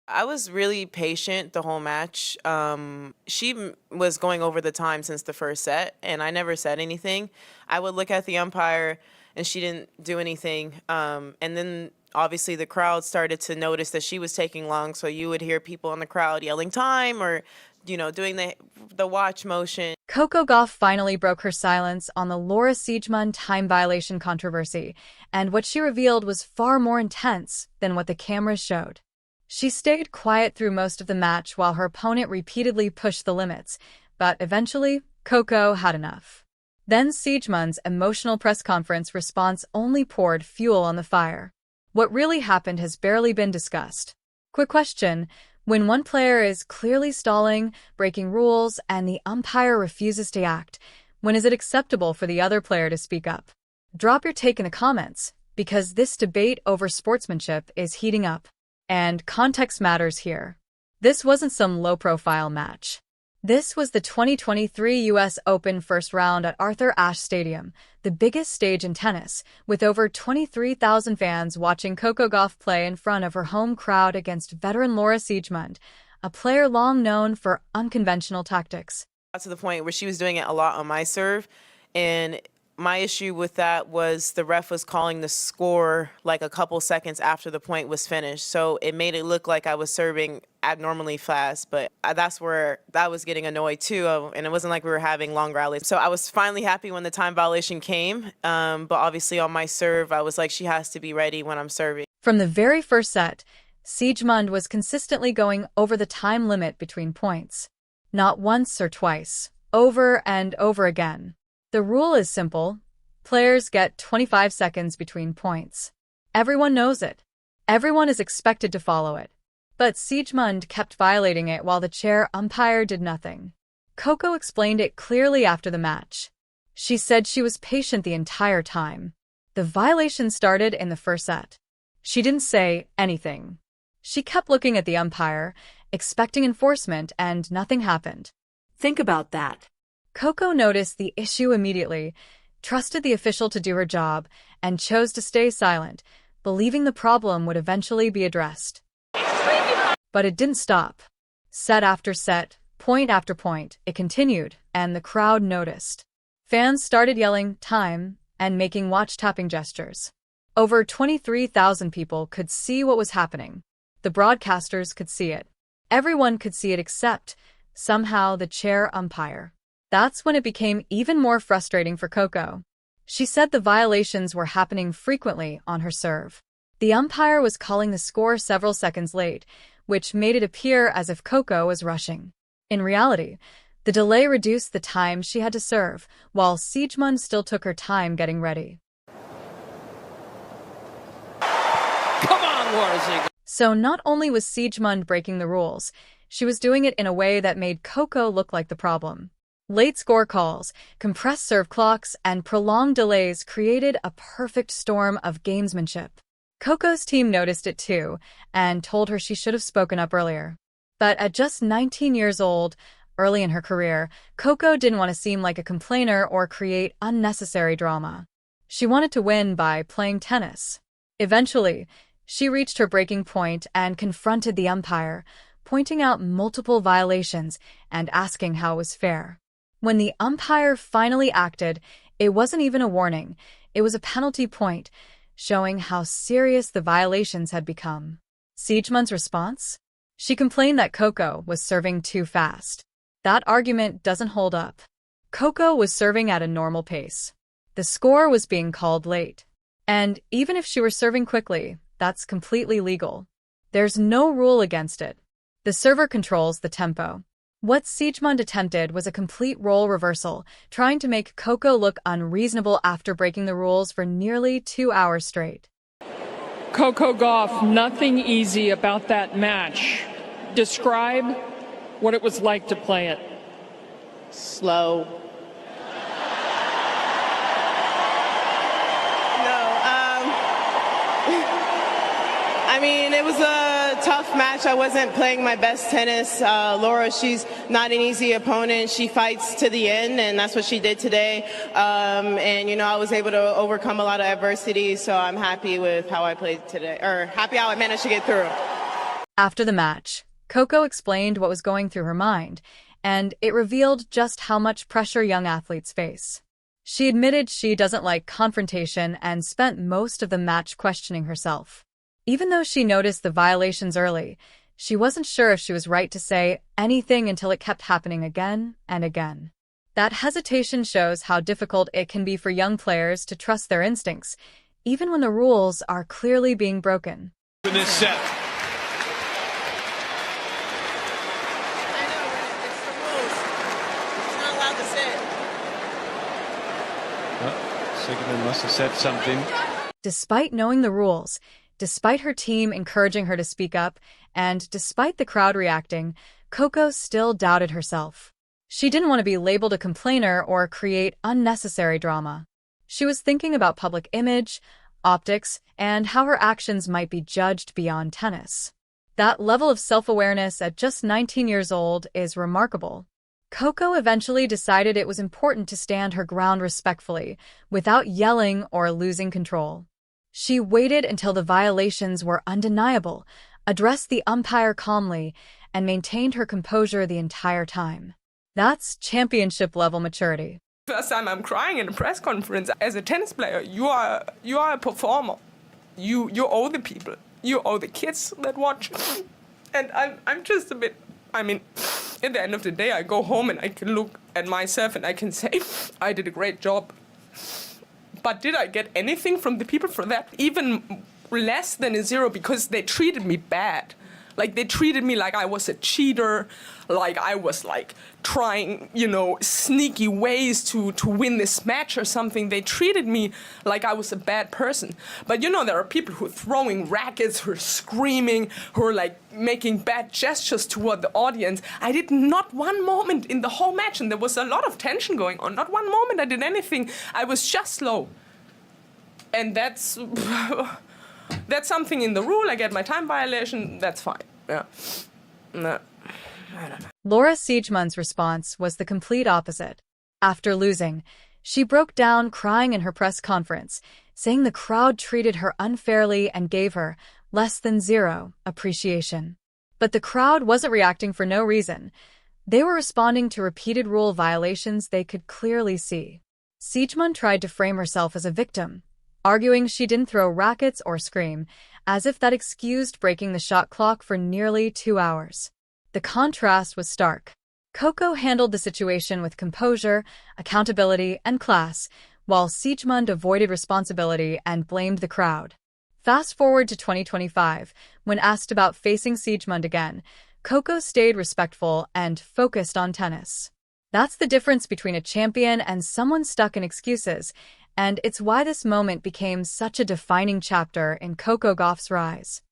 I was really patient the whole match. Was going over the time since the first set, and I never said anything. I would look at the umpire, and she didn't do anything. And then obviously the crowd started to notice that she was taking long, so you would hear people in the crowd yelling time or, doing the watch motion. Coco Gauff finally broke her silence on the Laura Siegemund time violation controversy, and what she revealed was far more intense than what the cameras showed. She stayed quiet through most of the match while her opponent repeatedly pushed the limits, but eventually, Coco had enough. Then Siegemund's emotional press conference response only poured fuel on the fire. What really happened has barely been discussed. Quick question: when one player is clearly stalling, breaking rules, and the umpire refuses to act, when is it acceptable for the other player to speak up? Drop your take in the comments, because this debate over sportsmanship is heating up. And context matters here. This wasn't some low-profile match. This was the 2023 U.S. Open first round at Arthur Ashe Stadium, the biggest stage in tennis, with over 23,000 fans watching Coco Gauff play in front of her home crowd against veteran Laura Siegemund, a player long known for unconventional tactics. To the point where she was doing it a lot on my serve, and my issue with that was the ref was calling the score like a couple seconds after the point was finished. So it made it look like I was serving abnormally fast, but that's where that was getting annoyed too. And it wasn't like we were having long rallies. So I was finally happy when the time violation came. But obviously on my serve, I was like, she has to be ready when I'm serving. From the very first set, Siegemund was consistently going over the time limit between points. Not once or twice, over and over again. The rule is simple. Players get 25 seconds between points. Everyone knows it. Everyone is expected to follow it. But Siegemund kept violating it while the chair umpire did nothing. Coco explained it clearly after the match. She said she was patient the entire time. The violation started in the first set. She didn't say anything. She kept looking at the umpire, expecting enforcement, and nothing happened. Think about that. Coco noticed the issue immediately, trusted the official to do her job, and chose to stay silent, believing the problem would eventually be addressed. But it didn't stop. Set after set, point after point, it continued, and the crowd noticed. Fans started yelling time and making watch-tapping gestures. Over 23,000 people could see what was happening. The broadcasters could see it. Everyone could see it except, somehow, the chair umpire. That's when it became even more frustrating for Coco. She said the violations were happening frequently on her serve. The umpire was calling the score several seconds late, which made it appear as if Coco was rushing. In reality, the delay reduced the time she had to serve, while Siegemund still took her time getting ready. Come on, Laura Siegemund! So not only was Siegemund breaking the rules, she was doing it in a way that made Coco look like the problem. Late score calls, compressed serve clocks, and prolonged delays created a perfect storm of gamesmanship. Coco's team noticed it too, and told her she should have spoken up earlier. But at just 19 years old, early in her career, Coco didn't want to seem like a complainer or create unnecessary drama. She wanted to win by playing tennis. Eventually, she reached her breaking point and confronted the umpire, pointing out multiple violations and asking how it was fair. When the umpire finally acted, it wasn't even a warning. It was a penalty point, showing how serious the violations had become. Siegemund's response? She complained that Coco was serving too fast. That argument doesn't hold up. Coco was serving at a normal pace. The score was being called late. And even if she were serving quickly, that's completely legal. There's no rule against it. The server controls the tempo. What Siegemund attempted was a complete role reversal, trying to make Coco look unreasonable after breaking the rules for nearly 2 hours straight. Coco Gauff, nothing easy about that match. Describe what it was like to play it. Slow. I mean, it was a tough match. I wasn't playing my best tennis. Laura, she's not an easy opponent. She fights to the end, and that's what she did today. And, I was able to overcome a lot of adversity, so I'm happy with how I played today, or happy how I managed to get through. After the match, Coco explained what was going through her mind, and it revealed just how much pressure young athletes face. She admitted she doesn't like confrontation and spent most of the match questioning herself. Even though she noticed the violations early, she wasn't sure if she was right to say anything until it kept happening again and again. That hesitation shows how difficult it can be for young players to trust their instincts, even when the rules are clearly being broken. In this set. I know, but it's the rules. He's not allowed to sit. Well, Siegemund must have said something. Despite knowing the rules, despite her team encouraging her to speak up, and despite the crowd reacting, Coco still doubted herself. She didn't want to be labeled a complainer or create unnecessary drama. She was thinking about public image, optics, and how her actions might be judged beyond tennis. That level of self-awareness at just 19 years old is remarkable. Coco eventually decided it was important to stand her ground respectfully, without yelling or losing control. She waited until the violations were undeniable, addressed the umpire calmly, and maintained her composure the entire time. That's championship-level maturity. First time I'm crying in a press conference. As a tennis player, you are a performer. You owe the people. You owe the kids that watch. And I'm just a bit, at the end of the day, I go home and I can look at myself and I can say, I did a great job. But did I get anything from the people for that? Even less than a zero, because they treated me bad. Like, they treated me like I was a cheater, like I was, like, trying, sneaky ways to win this match or something. They treated me like I was a bad person. But, there are people who are throwing rackets, who are screaming, who are, like, making bad gestures toward the audience. I did not one moment in the whole match, and there was a lot of tension going on. Not one moment I did anything. I was just slow. And that's... That's something in the rule. I get my time violation. That's fine. Yeah. No, I don't know. Laura Siegemund's response was the complete opposite. After losing, she broke down crying in her press conference, saying the crowd treated her unfairly and gave her less than zero appreciation. But the crowd wasn't reacting for no reason. They were responding to repeated rule violations they could clearly see. Siegemund tried to frame herself as a victim, arguing she didn't throw rackets or scream, as if that excused breaking the shot clock for nearly 2 hours. The contrast was stark. Coco handled the situation with composure, accountability, and class, while Siegemund avoided responsibility and blamed the crowd. Fast forward to 2025, when asked about facing Siegemund again, Coco stayed respectful and focused on tennis. That's the difference between a champion and someone stuck in excuses, and it's why this moment became such a defining chapter in Coco Gauff's rise.